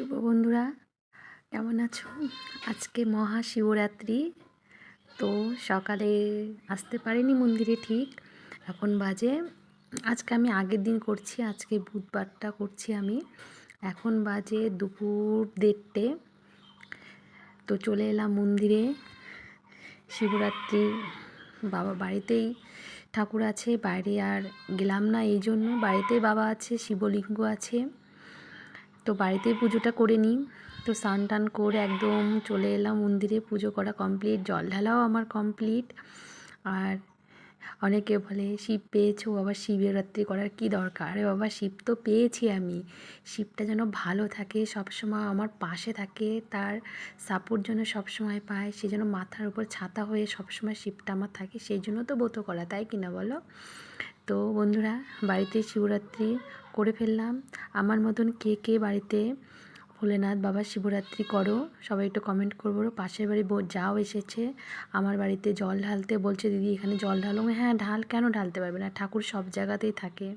শুভ বন্ধুরা, কেমন আছো? আজকে মহাশিবরাত্রি। তো সকালে আসতে পারিনি মন্দিরে ঠিক। এখন বাজে, আজকে আমি আগের দিন করছি, আজকে বুধবারটা করছি আমি। এখন বাজে দুপুর 1:30। তো চলে এলাম মন্দিরে। শিবরাত্রি বাবা বাড়িতেই ঠাকুর আছে, বাইরে আর গেলাম না, এই জন্য বাড়িতেই বাবা আছে, শিবলিঙ্গ আছে। তো বাড়িতেই পুজোটা করে নিই। তো স্নান টান করে একদম চলে এলাম মন্দিরে। পুজো করা কমপ্লিট, জল ঢালাও আমার কমপ্লিট। আর অনেকে বলে শিব পেয়েছো, বাবা শিবরাত্রি করার কী দরকার? আরে বাবা, শিব তো পেয়েছি আমি। শিবটা যেন ভালো থাকে, সবসময় আমার পাশে থাকে, তার সাপোর্ট যেন সবসময় পায়, সে যেন মাথার উপর ছাতা হয়ে সবসময় শিবটা আমার থাকে, সেই জন্য তো ব্রত করা, তাই কিনা বলো? তো বন্ধুরা, বাড়িতে শিবরাত্রি করে ফেললাম। আমার মতন কে কে বাড়িতে ভোলেনাথ বাবার শিবরাত্রি করো, সবাই একটু কমেন্ট করবো। পাশের বাড়ি যাও এসেছে আমার বাড়িতে জল ঢালতে, বলছে দিদি এখানে জল ঢালো। হ্যাঁ ঢাল, কেন ঢালতে পারবে না? ঠাকুর সব জায়গাতেই থাকে।